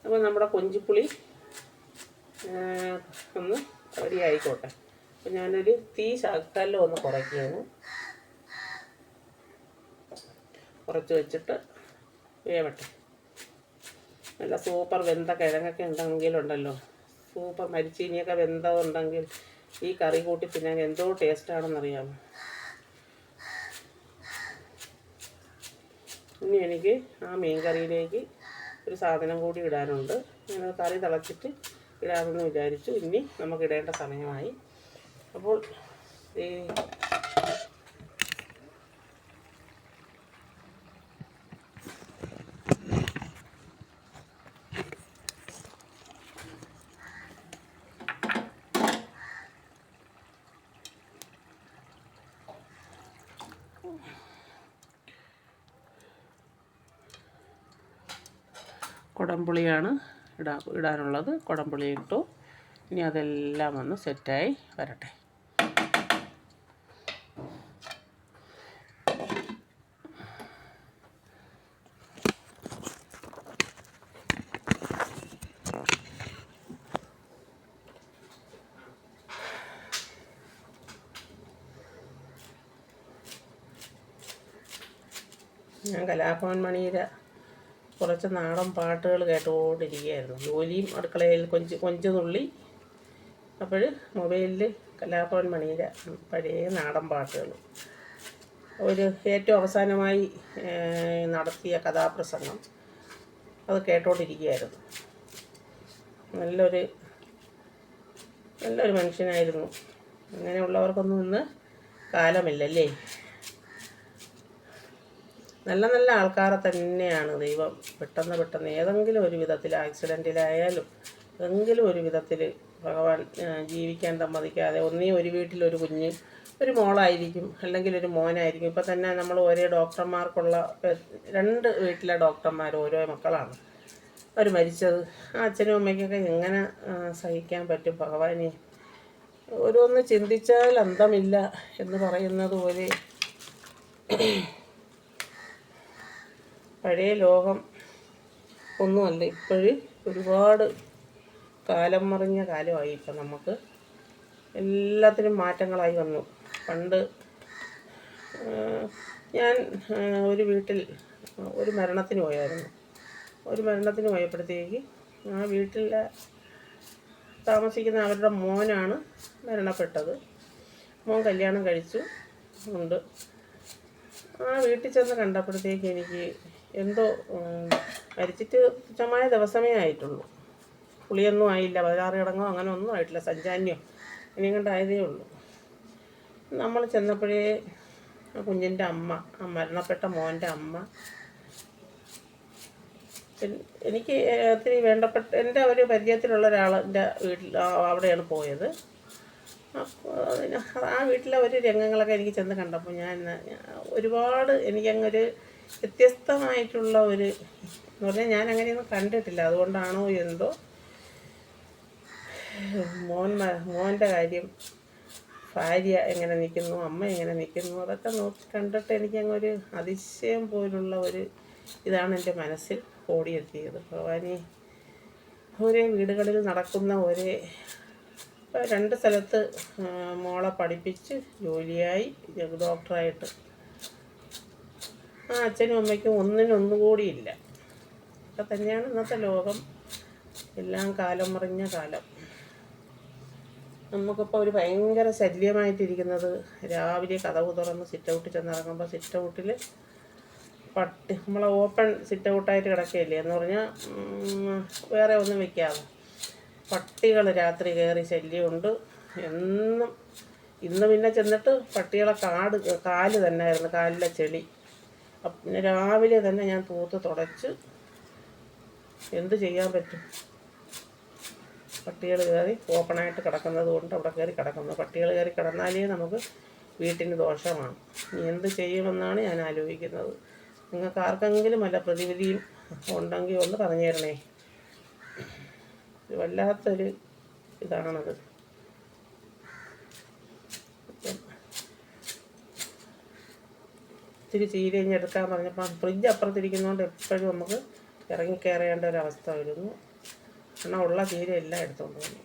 അപ്പോൾ നമ്മുടെ കൊഞ്ചിപ്പുളി ഒന്ന് റെഡി ആയിക്കോട്ടെ. അപ്പോൾ ഞാനൊരു തീ ശകലം ഒന്ന് കുറയ്ക്കുകയാണ്. കുറച്ച് വെച്ചിട്ട് വേവട്ടെ. നല്ല സൂപ്പർ വെന്ത കിഴങ്ങൊക്കെ ഉണ്ടെങ്കിലുണ്ടല്ലോ, സൂപ്പർ മരിച്ചീനിയൊക്കെ വെന്തതുണ്ടെങ്കിൽ ഈ കറി കൂട്ടി തിന്നാൻ എന്തോ ടേസ്റ്റാണെന്നറിയാമോ. ഇനി എനിക്ക് ആ മീൻ കറിയിലേക്ക് ഒരു സാധനം കൂടി ഇടാനുണ്ട്. ഞാൻ കറി തിളച്ചിട്ട് ഇടാമെന്ന് വിചാരിച്ചു. ഇനി നമുക്ക് ഇടേണ്ട സമയമായി. അപ്പോൾ ഈ കുടംപുളിയാണ് ഇടാനുള്ളത്. കുടംപുളി ഇട്ടു. ഇനി അതെല്ലാം ഒന്ന് സെറ്റായി വരട്ടെ. ഞാൻ കലാഭവൻ മണിയുടെ കുറച്ച് നാടൻ പാട്ടുകൾ കേട്ടുകൊണ്ടിരിക്കുകയായിരുന്നു. ജോലിയും അടുക്കളയിൽ കൊഞ്ച് തുള്ളി. അപ്പോൾ മൊബൈലിൽ കലാഭവൻ മണിയുടെ പഴയ നാടൻ പാട്ടുകൾ, ഏറ്റവും അവസാനമായി നടത്തിയ കഥാപ്രസംഗം, അത് കേട്ടുകൊണ്ടിരിക്കുകയായിരുന്നു. നല്ലൊരു മനുഷ്യനായിരുന്നു. അങ്ങനെയുള്ളവർക്കൊന്നും ഇന്ന് കാലമില്ലല്ലേ. നല്ല ആൾക്കാരെ തന്നെയാണ് ദൈവം പെട്ടെന്ന് ഏതെങ്കിലും ഒരു വിധത്തിൽ ആക്സിഡൻറ്റിലായാലും ഏതെങ്കിലും ഒരു വിധത്തിൽ ഭഗവാൻ ജീവിക്കാൻ സമ്മതിക്കാതെ, ഒന്നീ ഒരു വീട്ടിലൊരു കുഞ്ഞ്, ഒരു മോളായിരിക്കും അല്ലെങ്കിൽ ഒരു മോനായിരിക്കും. ഇപ്പം തന്നെ നമ്മൾ ഒരേ ഡോക്ടർമാർക്കുള്ള 2 വീട്ടിലെ ഡോക്ടർമാർ ഓരോ മക്കളാണ് അവർ മരിച്ചത്. ആ അച്ഛനും അമ്മയ്ക്കൊക്കെ എങ്ങനെ സഹിക്കാൻ പറ്റും ഭഗവാനെ. ഓരോന്ന് ചിന്തിച്ചാൽ അന്തമില്ല എന്ന് പറയുന്നത് പോലെ പഴയ ലോകം ഒന്നുമല്ല. ഇപ്പോഴും ഒരുപാട് കാലം മറിഞ്ഞ കാലമായി. ഇപ്പം നമുക്ക് എല്ലാത്തിനും മാറ്റങ്ങളായി വന്നു. പണ്ട് ഞാൻ ഒരു വീട്ടിൽ ഒരു മരണത്തിന് പോയായിരുന്നു. ഒരു മരണത്തിന് പോയപ്പോഴത്തേക്ക് ആ വീട്ടിൽ താമസിക്കുന്ന അവരുടെ മോനാണ് മരണപ്പെട്ടത്. മോൻ കല്യാണം കഴിച്ചു ഉണ്ട്. ആ വീട്ടിൽ ചെന്ന് കണ്ടപ്പോഴത്തേക്ക് എനിക്ക് എന്തോ, മരിച്ചിട്ട് തുച്ഛമായ ദിവസമേ ആയിട്ടുള്ളൂ. പുളിയൊന്നും ആയില്ല, 16 കിടങ്ങോ അങ്ങനെ ഒന്നും ആയിട്ടില്ല, സഞ്ചാന്യോ ഇനിയും കണ്ടായതേ ഉള്ളൂ. നമ്മൾ ചെന്നപ്പോഴേ കുഞ്ഞിൻ്റെ അമ്മ, മരണപ്പെട്ട മോൻ്റെ അമ്മ, എനിക്ക് ഒത്തിരി വേണ്ടപ്പെട്ട എൻ്റെ ഒരു പരിചയത്തിലുള്ള ഒരാളിൻ്റെ വീട്ടിൽ അവിടെയാണ് പോയത്. അപ്പോൾ ആ വീട്ടിലെ ഒരു രംഗങ്ങളൊക്കെ എനിക്ക് ചെന്ന് കണ്ടപ്പോൾ ഞാൻ ഒരുപാട് എനിക്കങ്ങൊരു വ്യത്യസ്തമായിട്ടുള്ള ഒരു എന്ന് പറഞ്ഞാൽ ഞാൻ അങ്ങനെയൊന്നും കണ്ടിട്ടില്ല. അതുകൊണ്ടാണോ എന്തോ മോൻ്റെ കാര്യം, ഭാര്യ എങ്ങനെ നിൽക്കുന്നു, അമ്മ എങ്ങനെ നിൽക്കുന്നു, അതൊക്കെ കണ്ടിട്ട് എനിക്കങ്ങൊരു അതിശയം പോലുള്ള ഒരു ഇതാണ് എൻ്റെ മനസ്സിൽ ഓടിയെത്തിയത്. ഭഗവാനെ, ഒരേ വീടുകളിൽ നടക്കുന്ന 2 സ്ഥലത്ത് മോളെ പഠിപ്പിച്ച് ജോലിയായി ഡോക്ടറായിട്ട്, ആ അച്ഛനും അമ്മയ്ക്കും ഒന്നുകൂടിയില്ല. ഒക്കെ തന്നെയാണ് ഇന്നത്തെ ലോകം. എല്ലാം കാലം മറിഞ്ഞ കാലം. നമുക്കിപ്പോൾ ഒരു ഭയങ്കര ശല്യമായിട്ടിരിക്കുന്നത്, രാവിലെ കതക് തുറന്ന് സിറ്റ് ഔട്ടിൽ ചെന്നിറങ്ങുമ്പോൾ സിറ്റ് ഔട്ടിൽ നമ്മളെ ഓപ്പൺ സിറ്റ് ഔട്ടായിട്ട് കിടക്കുകയില്ലേ എന്ന് പറഞ്ഞാൽ വേറെ ഒന്നും വയ്ക്കാതെ പട്ടികൾ രാത്രി കയറി ശല്യമുണ്ട് എന്നും. ഇന്ന് പിന്നെ ചെന്നിട്ട് പട്ടികളെ കാല് തന്നെയായിരുന്നു, കാലിലെ ചെളി. പിന്നെ രാവിലെ തന്നെ ഞാൻ തൂത്ത് തുടച്ച് എന്ത് ചെയ്യാൻ പറ്റും. പട്ടികൾ കയറി ഓപ്പണായിട്ട് കിടക്കുന്നത് കൊണ്ട് അവിടെ കയറി കിടക്കുന്നു. പട്ടികൾ കയറി കിടന്നാലേ നമുക്ക് വീട്ടിന് ദോഷമാണ്. ഇനി എന്ത് ചെയ്യുമെന്നാണ് ഞാൻ ആലോചിക്കുന്നത്. നിങ്ങൾക്ക് ആർക്കെങ്കിലും വല്ല പ്രതിവിധിയും ഉണ്ടെങ്കിൽ ഒന്ന് പറഞ്ഞു തരണേ. വല്ലാത്തൊരു ഇതാണത്. ഇത്തിരി ചീര എടുക്കാൻ പറഞ്ഞപ്പോൾ ഫ്രിഡ്ജ് അപ്പുറത്തിരിക്കുന്നതുകൊണ്ട് എപ്പോഴും നമുക്ക് ഇറങ്ങി കയറേണ്ട ഒരവസ്ഥ വരുന്നു. എന്നാൽ ഉള്ള ചീര എല്ലാം എടുത്തുകൊണ്ട് വന്നു.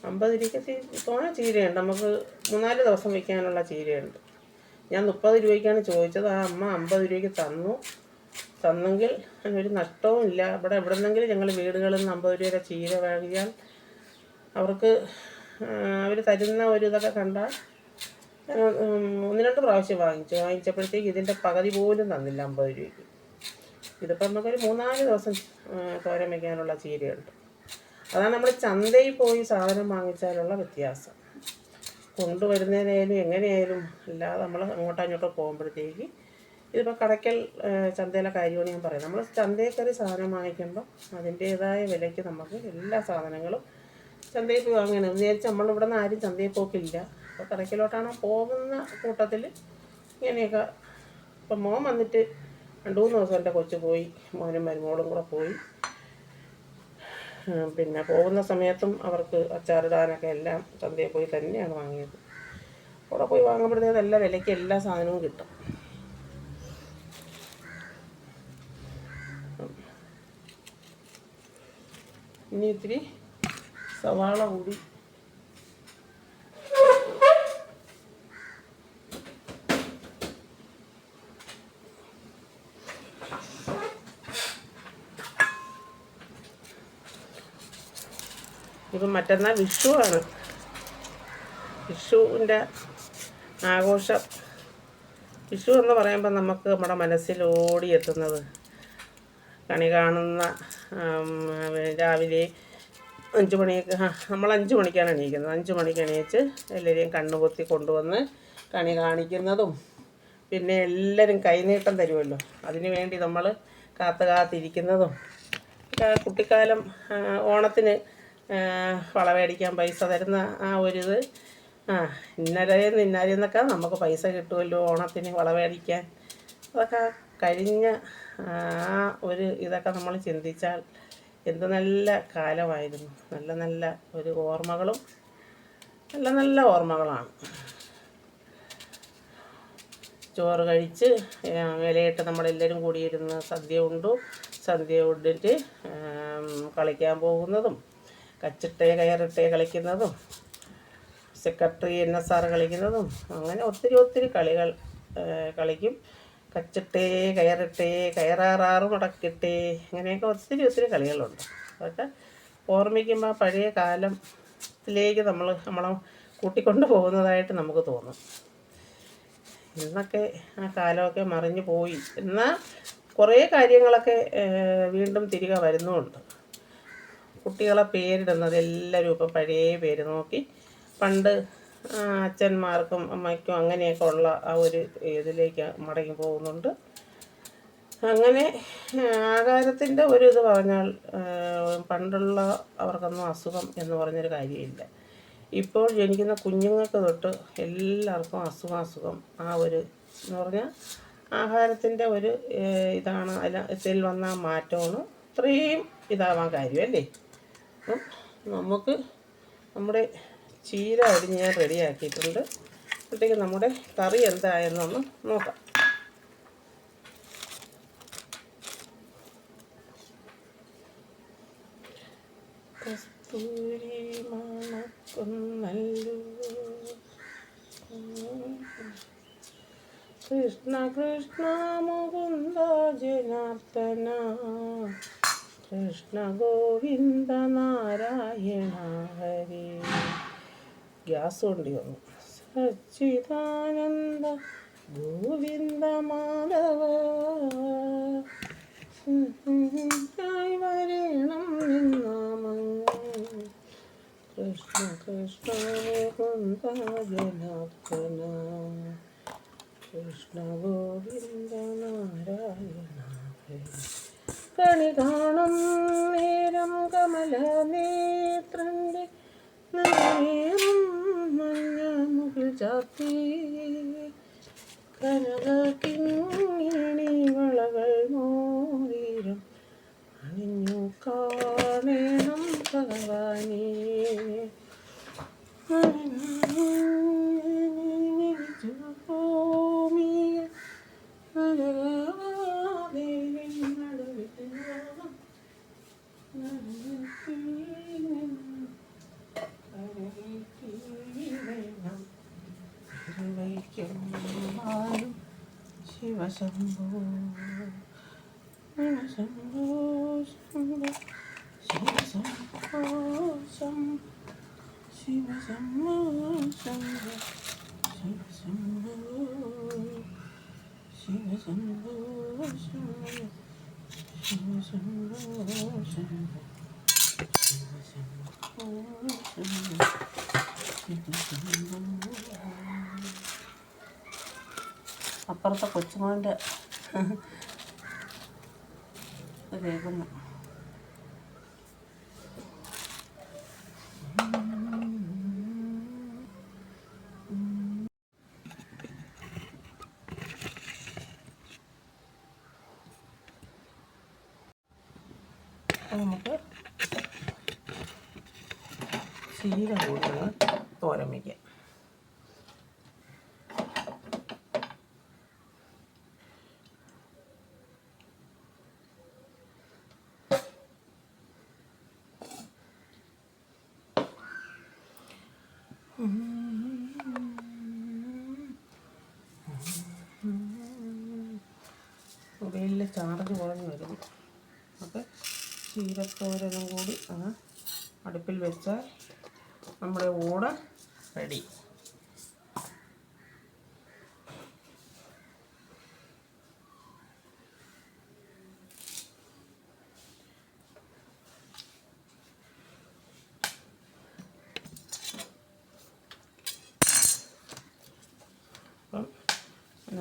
50 രൂപയ്ക്ക് തോനെ ചീരയുണ്ട്. നമുക്ക് 3-4 ദിവസം വയ്ക്കാനുള്ള ചീരയുണ്ട്. ഞാൻ 30 രൂപയ്ക്കാണ് ചോദിച്ചത്. ആ അമ്മ 50 രൂപയ്ക്ക് തന്നെങ്കിൽ അതിനൊരു നഷ്ടവും ഇല്ല. എവിടെന്നെങ്കിലും ഞങ്ങൾ വീടുകളിൽ നിന്ന് 50 രൂപയുടെ ചീര വാങ്ങിയാൽ അവർക്ക് അവർ തരുന്ന ഒരു ഇതൊക്കെ കണ്ടാൽ 1-2 പ്രാവശ്യം വാങ്ങിച്ചപ്പോഴത്തേക്ക് ഇതിൻ്റെ പകുതി പോലും തന്നില്ല 50 രൂപയ്ക്ക്. ഇതിപ്പോൾ നമുക്കൊരു 3-4 ദിവസം തോരൻ വയ്ക്കാനുള്ള ചീരയുണ്ട്. അതാണ് നമ്മൾ ചന്തയിൽ പോയി സാധനം വാങ്ങിച്ചാലുള്ള വ്യത്യാസം. കൊണ്ടുവരുന്നതിനായാലും എങ്ങനെയായാലും അല്ലാതെ നമ്മൾ അങ്ങോട്ടോ പോകുമ്പോഴത്തേക്ക് ഇതിപ്പോൾ കടയ്ക്കൽ ചന്തയിലെ കാര്യമാണ് ഞാൻ പറയുന്നത്. നമ്മൾ ചന്തയിൽ കയറി സാധനം വാങ്ങിക്കുമ്പോൾ അതിൻ്റേതായ വിലയ്ക്ക് നമുക്ക് എല്ലാ സാധനങ്ങളും ചന്തയിൽ പോയി വാങ്ങണം. വിചാരിച്ച് നമ്മളിവിടെ നിന്ന് ആരും ചന്തയിൽ പോക്കില്ല. അപ്പോൾ കടയ്ക്കലോട്ടാണ് പോകുന്ന കൂട്ടത്തിൽ ഇങ്ങനെയൊക്കെ. ഇപ്പം മോൻ വന്നിട്ട് 2-3 ദിവസം എൻ്റെ കൊച്ചു പോയി, മോനും മരുമോളും കൂടെ പോയി. പിന്നെ പോകുന്ന സമയത്തും അവർക്ക് അച്ചാറിടാനൊക്കെ എല്ലാം ചന്തയിൽ പോയി തന്നെയാണ് വാങ്ങിയത്. അവിടെ പോയി വാങ്ങുമ്പോഴത്തേക്ക് നല്ല വിലയ്ക്ക് എല്ലാ സാധനവും കിട്ടും. ഇനി ഇത്തിരി സവാള കൂടി ഇപ്പം മറ്റന്നാൾ വിഷുവാണ്. വിഷുവിൻ്റെ ആഘോഷം. വിഷു എന്ന് പറയുമ്പോൾ നമുക്ക് നമ്മുടെ മനസ്സിൽ ഓടിയെത്തുന്നത് കണി കാണുന്ന രാവിലെ 5 മണിക്ക് നമ്മൾ 5 മണിക്കാണ് എണീക്കുന്നത്. 5 മണിക്ക് എണീച്ച് എല്ലാവരെയും കണ്ണുപൊത്തി കൊണ്ടുവന്ന് കണി കാണിക്കുന്നതും പിന്നെ എല്ലാവരും കൈനീട്ടം തരുമല്ലോ, അതിനു വേണ്ടി നമ്മൾ കാത്തിരിക്കുന്നതും. കുട്ടിക്കാലം ഓണത്തിന് വള മേടിക്കാൻ പൈസ തരുന്ന ആ ഒരിത്, ഇന്നാരെന്നൊക്കെ നമുക്ക് പൈസ കിട്ടുമല്ലോ ഓണത്തിന് വള മേടിക്കാൻ. അതൊക്കെ കഴിഞ്ഞ ആ ഒരു ഇതൊക്കെ നമ്മൾ ചിന്തിച്ചാൽ എന്ത് നല്ല കാലമായിരുന്നു. നല്ല ഒരു ഓർമ്മകളും നല്ല ഓർമ്മകളാണ്. ചോറ് കഴിച്ച് ഇലയിട്ട് നമ്മളെല്ലാവരും കൂടിയിരുന്ന് സദ്യ ഉണ്ടിട്ട് കളിക്കാൻ പോകുന്നതും, കച്ചിട്ടേ കയറിട്ടേ കളിക്കുന്നതും, സെക്രട്ടറി NSR കളിക്കുന്നതും, അങ്ങനെ ഒത്തിരി കളികൾ കളിക്കും. കച്ചിട്ടേ കയറിട്ടേ, കയറാറ് മുടക്കിട്ടേ, അങ്ങനെയൊക്കെ ഒത്തിരി കളികളുണ്ട്. അതൊക്കെ ഓർമ്മിക്കുമ്പോൾ പഴയ കാലത്തിലേക്ക് നമ്മളെ കൂട്ടിക്കൊണ്ട് പോകുന്നതായിട്ട് നമുക്ക് തോന്നും. ഇന്നൊക്കെ ആ കാലമൊക്കെ മറിഞ്ഞു പോയി. എന്നാൽ കുറേ കാര്യങ്ങളൊക്കെ വീണ്ടും തിരികെ വരുന്നുമുണ്ട്. കുട്ടികളെ പേരിടുന്നത് എല്ലാവരും ഇപ്പം പഴയ പേര് നോക്കി, പണ്ട് അച്ഛന്മാർക്കും അമ്മയ്ക്കും അങ്ങനെയൊക്കെ ഉള്ള ആ ഒരു ഇതിലേക്ക് മടങ്ങി പോകുന്നുണ്ട്. അങ്ങനെ ആഹാരത്തിൻ്റെ ഒരു ഇത് പറഞ്ഞാൽ പണ്ടുള്ള അവർക്കൊന്നും അസുഖം എന്ന് പറഞ്ഞൊരു കാര്യമില്ല. ഇപ്പോൾ ജനിക്കുന്ന കുഞ്ഞുങ്ങൾക്ക് തൊട്ട് എല്ലാവർക്കും അസുഖം ആ ഒരു എന്ന് പറഞ്ഞാൽ ആഹാരത്തിൻ്റെ ഒരു ഇതാണ്. അതിൽ വന്ന മാറ്റമാണ് ഇത്രയും ഇതാവാൻ കാര്യമല്ലേ. നമുക്ക് നമ്മുടെ ചീര അരിഞ്ഞ് ഞാൻ റെഡിയാക്കിയിട്ടുണ്ട്. അപ്പോഴത്തേക്ക് നമ്മുടെ കറി എന്തായെന്നൊന്ന് നോക്കാം. കസ്തൂരി മണക്കുന്നല്ലോ കൃഷ്ണ കൃഷ്ണ മുകുന്ദ ജനാർദ്ദന കൃഷ്ണ ഗോവിന്ദ നാരായണ ഹരി. ഗ്യാസ് കൊണ്ട് വന്നു. സച്ചിദാനന്ദ ഗോവിന്ദ മാധവ വരണം നിന്നാമങ്ങൾ. കൃഷ്ണ കൃഷ്ണ മുകുന്ദ ജനാർദ്ദന കൃഷ്ണ ഗോവിന്ദ നാരായണ ഹരി. കണി കാണും നേരം കമല നേത്രന്റെ നനവേറും മഞ്ഞ മുകിൽ ചാർത്തി കനക കിങ്ങിണി ശിവശംഭോ ശംഭോ ശംഭോ ശിവശംഭോ ശിവശംഭോ ശംഭോ ശിവശംഭോ ശിവശംഭോ ശംഭോ ശിവശംഭോ ശംഭോ അപ്പുറത്തെ കൊച്ചുമോൻ്റെ കേൾക്കുന്നു. നമുക്ക് ചീര കൂടുതൽ തോരൻ വയ്ക്കാം. മൊബൈലിലെ ചാർജ് കുറഞ്ഞു വരുന്നു. അപ്പോൾ ചീരത്തോരനും കൂടി അടുപ്പിൽ വെച്ചാൽ നമ്മുടെ ഊണ് റെഡി. അപ്പം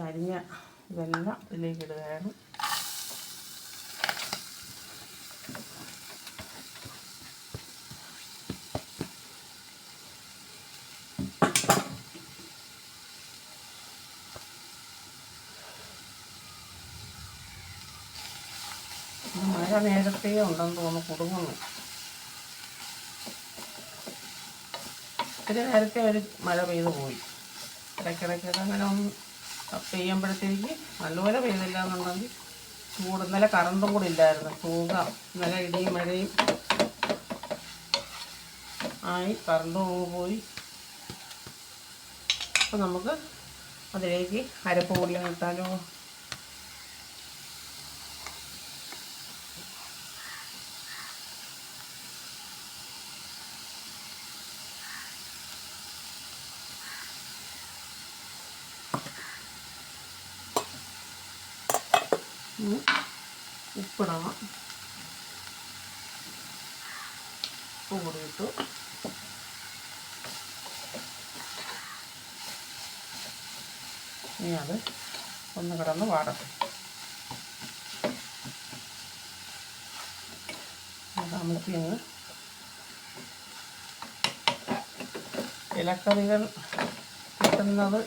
അരിഞ്ഞ ഇതെല്ലാം ഇതിലേക്ക് ഇടുകയാണ്. മഴ നേരത്തെ ഉണ്ടെന്ന് തോന്നുന്നു, കുടുങ്ങുന്നു. ഇത്തിരി നേരത്തെ ഒരു മഴ പെയ്തു പോയി. ഇടയ്ക്കിടയ്ക്കൊക്കെ അങ്ങനെ ഒന്ന് പെയ്യുമ്പോഴത്തേക്ക് നല്ലപോലെ പെയ്തില്ല എന്നുണ്ടെങ്കിൽ ചൂട്. ഇന്നലെ കറണ്ടും കൂടി ഇല്ലായിരുന്നു, സുഖം. ഇന്നലെ ഇടിയും മഴയും ആയി കറണ്ടും പോയി. അപ്പം നമുക്ക് അതിലേക്ക് അരപ്പ് പൊടി ഇട്ടാലോ. ഉപ്പിടണം. ഉപ്പ് കൂടി ഇട്ടു. ഇനി അത് ഒന്ന് കിടന്ന് വാടട്ടെ. അമർത്തിയങ്ങ് ഇലക്കറികൾ കിട്ടുന്നത്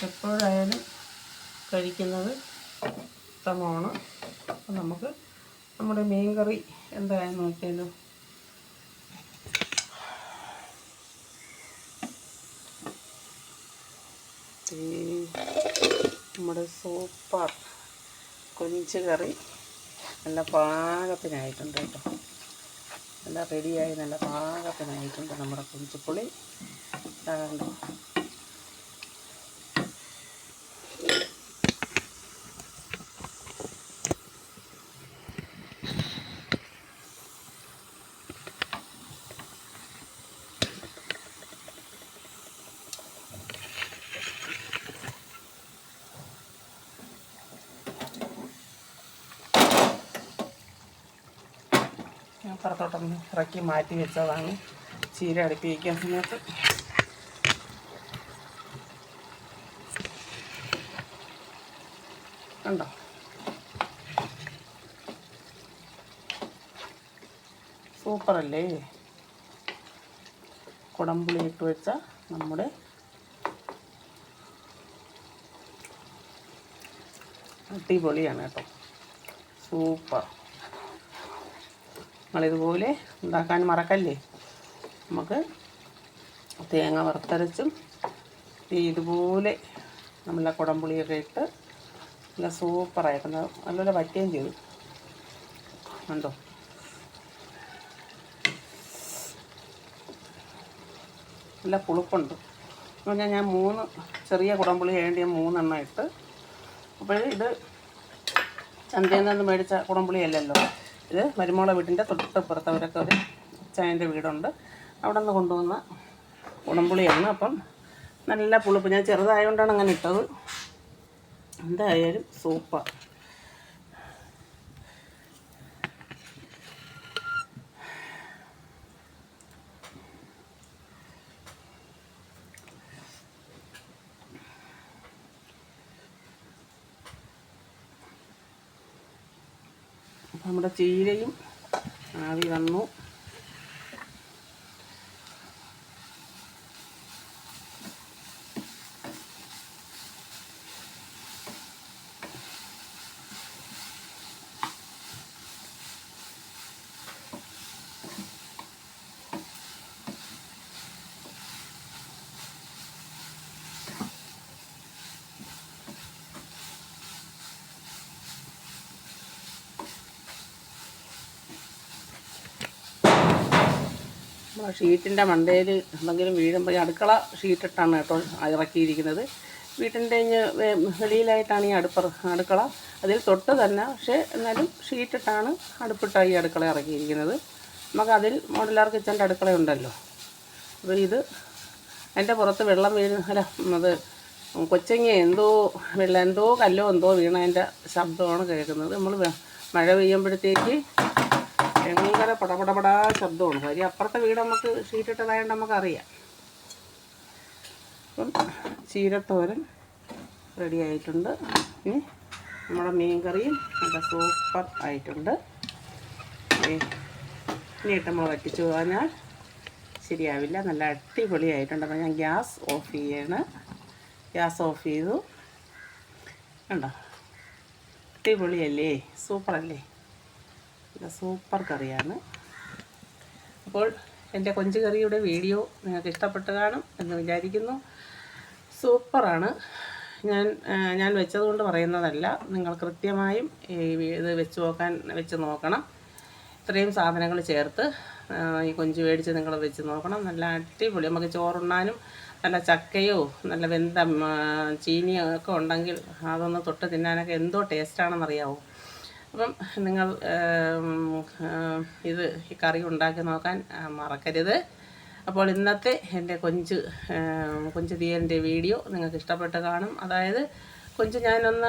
എപ്പോഴായാലും കഴിക്കുന്നത് ഉത്തമമാണ്. അപ്പം നമുക്ക് നമ്മുടെ മീൻ കറി എന്തായാലും നോക്കിയാലോ. നമ്മുടെ സൂപ്പർ കൊഞ്ച് കറി നല്ല പാകത്തിനായിട്ടുണ്ട് കേട്ടോ. നല്ല റെഡിയായി, നല്ല പാകത്തിനായിട്ടുണ്ട് നമ്മുടെ കൊഞ്ചുപുളി. കണ്ടോ, പുറത്തോട്ടൊന്ന് ഇറക്കി മാറ്റി വെച്ചതാണ് ചീര അടുപ്പി വയ്ക്കാൻ സമയത്ത്. കണ്ടോ, സൂപ്പറല്ലേ. കുടംപുളി ഇട്ട് വെച്ച നമ്മുടെ അടിപൊളിയാണ് കേട്ടോ, സൂപ്പർ. നിങ്ങളിതുപോലെ ഉണ്ടാക്കാൻ മറക്കല്ലേ. നമുക്ക് തേങ്ങ വറുത്തരച്ചും ഇതുപോലെ നമ്മളെ കുടംപുളിയൊക്കെ ഇട്ട് നല്ല സൂപ്പറായിട്ട് നല്ലപോലെ വറ്റുകയും ചെയ്തു. കണ്ടോ, നല്ല പുളിപ്പുണ്ട്. എന്ന് പറഞ്ഞാൽ ഞാൻ 3 ചെറിയ കുടംപുളി വേണ്ടി 3 എണ്ണം ഇട്ട്. അപ്പോൾ ഇത് ചന്തയിൽ നിന്ന് മേടിച്ച കുടംപുളി അല്ലല്ലോ, ഇത് മരുമോളെ വീട്ടിൻ്റെ തൊട്ടപ്പുറത്തവരൊക്കെ ഒരു ചായൻ്റെ വീടുണ്ട്, അവിടെ നിന്ന് കൊണ്ടുവന്ന കുടംപുളിയാണ്. അപ്പം നല്ല പുളിപ്പ്, ഞാൻ ചെറുതായതുകൊണ്ടാണ് അങ്ങനെ ഇട്ടത്. എന്തായാലും സൂപ്പർ. അപ്പം നമ്മുടെ ചീരയും ആവി വന്നു. ഷീറ്റിൻ്റെ മണ്ടയിൽ എന്തെങ്കിലും വീഴുമ്പോൾ അടുക്കള ഷീറ്റിട്ടാണ് കേട്ടോ ഇറക്കിയിരിക്കുന്നത്. വീട്ടിൻ്റെ വെളിയിലായിട്ടാണ് ഈ അടുക്കള, അതിൽ തൊട്ട് തന്നെ, പക്ഷേ എന്നാലും ഷീറ്റിട്ടാണ് അടുപ്പിട്ടാണ് ഈ അടുക്കള ഇറക്കിയിരിക്കുന്നത്. നമുക്കതിൽ മോഡുലാർ കിച്ചൻ്റെ അടുക്കളയുണ്ടല്ലോ. അപ്പോൾ ഇത് അതിൻ്റെ പുറത്ത് വെള്ളം അല്ല, അത് കൊച്ചങ്ങ എന്തോ കല്ലോ എന്തോ വീണതിൻ്റെ ശബ്ദമാണ് കേൾക്കുന്നത്. നമ്മൾ മഴ പെയ്യുമ്പോഴത്തേക്ക് ഭയങ്കര പടപടപടാ ശബ്ദമാണ്. കാര്യം അപ്പുറത്തെ വീട് നമുക്ക് ഷീറ്റിട്ടതായതുകൊണ്ട് നമുക്കറിയാം. അപ്പം ചീരത്തോരൻ റെഡി ആയിട്ടുണ്ട്. ഇനി നമ്മുടെ മീൻ കറിയും നല്ല സൂപ്പർ ആയിട്ടുണ്ട്. ഇനിയിട്ട് നമ്മൾ വറ്റിച്ച് പോകാഞ്ഞാൽ ശരിയാവില്ല. നല്ല അടിപൊളിയായിട്ടുണ്ട്. അപ്പോൾ ഞാൻ ഗ്യാസ് ഓഫ് ചെയ്യാണ്. ഗ്യാസ് ഓഫ് ചെയ്തു. കണ്ടോ, അടിപൊളിയല്ലേ, സൂപ്പറല്ലേ, സൂപ്പർ കറിയാണ്. അപ്പോൾ എൻ്റെ കൊഞ്ച് കറിയുടെ വീഡിയോ നിങ്ങൾക്ക് ഇഷ്ടപ്പെട്ട് കാണും എന്ന് വിചാരിക്കുന്നു. സൂപ്പറാണ്. ഞാൻ വെച്ചതുകൊണ്ട് പറയുന്നതല്ല, നിങ്ങൾ കൃത്യമായും ഇത് വെച്ച് നോക്കണം. ഇത്രയും സാധനങ്ങൾ ചേർത്ത് ഈ കൊഞ്ച് മേടിച്ച് നിങ്ങൾ വെച്ച് നോക്കണം. നല്ല അടിപൊളി. നമുക്ക് ചോറുണ്ണാനും നല്ല ചക്കയോ നല്ല വെന്ത ചീനിയോ ഒക്കെ ഉണ്ടെങ്കിൽ അതൊന്ന് തൊട്ട് തിന്നാനൊക്കെ എന്തോ ടേസ്റ്റാണെന്നറിയാവോ. അപ്പം നിങ്ങൾ ഈ കറി ഉണ്ടാക്കി നോക്കാൻ മറക്കരുത്. അപ്പോൾ ഇന്നത്തെ എൻ്റെ കൊഞ്ച് തീയലിൻ്റെ വീഡിയോ നിങ്ങൾക്ക് ഇഷ്ടപ്പെട്ട് കാണും. അതായത് കൊഞ്ച് ഞാനൊന്ന്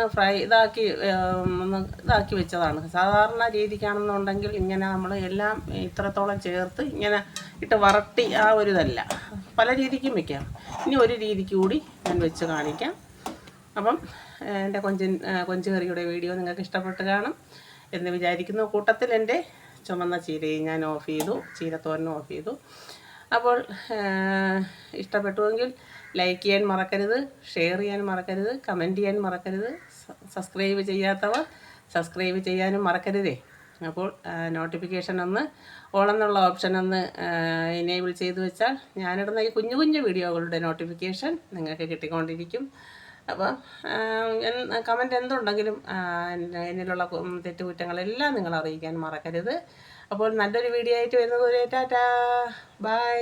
ഇതാക്കി വെച്ചതാണ്. സാധാരണ രീതിക്കാണെന്നുണ്ടെങ്കിൽ ഇങ്ങനെ നമ്മൾ എല്ലാം ഇത്രത്തോളം ചേർത്ത് ഇങ്ങനെ ഇട്ട് വരട്ടി ആ ഒരു ഇതല്ല, പല രീതിക്കും വയ്ക്കാം. ഇനി ഒരു രീതിക്ക് കൂടി ഞാൻ വെച്ച് കാണിക്കാം. അപ്പം എൻ്റെ കൊഞ്ച് കറിയുടെ വീഡിയോ നിങ്ങൾക്ക് ഇഷ്ടപ്പെട്ട് കാണും എന്ന് വിചാരിക്കുന്നു. കൂട്ടത്തിൽ എൻ്റെ ചുമന്ന ചീരയും ഞാൻ ഓഫ് ചെയ്തു, ചീരത്തോരനും ഓഫ് ചെയ്തു. അപ്പോൾ ഇഷ്ടപ്പെട്ടുവെങ്കിൽ ലൈക്ക് ചെയ്യാൻ മറക്കരുത്, ഷെയർ ചെയ്യാൻ മറക്കരുത്, കമൻറ്റ് ചെയ്യാൻ മറക്കരുത്. സബ്സ്ക്രൈബ് ചെയ്യാത്തവർ സബ്സ്ക്രൈബ് ചെയ്യാനും മറക്കരുതേ. അപ്പോൾ നോട്ടിഫിക്കേഷൻ ഓളെന്നുള്ള ഓപ്ഷൻ എനേബിൾ ചെയ്ത് വെച്ചാൽ ഞാനിടുന്ന ഈ കുഞ്ഞു കുഞ്ഞു വീഡിയോകളുടെ നോട്ടിഫിക്കേഷൻ നിങ്ങൾക്ക് കിട്ടിക്കൊണ്ടിരിക്കും. അപ്പം കമൻറ്റ് എന്തുണ്ടെങ്കിലും എന്നിലുള്ള തെറ്റുകുറ്റങ്ങളെല്ലാം നിങ്ങൾ അറിയിക്കാൻ മറക്കരുത്. അപ്പോൾ നല്ലൊരു വീഡിയോ ആയിട്ട് വരുന്നത് വരെ ടാറ്റാ, ബൈ.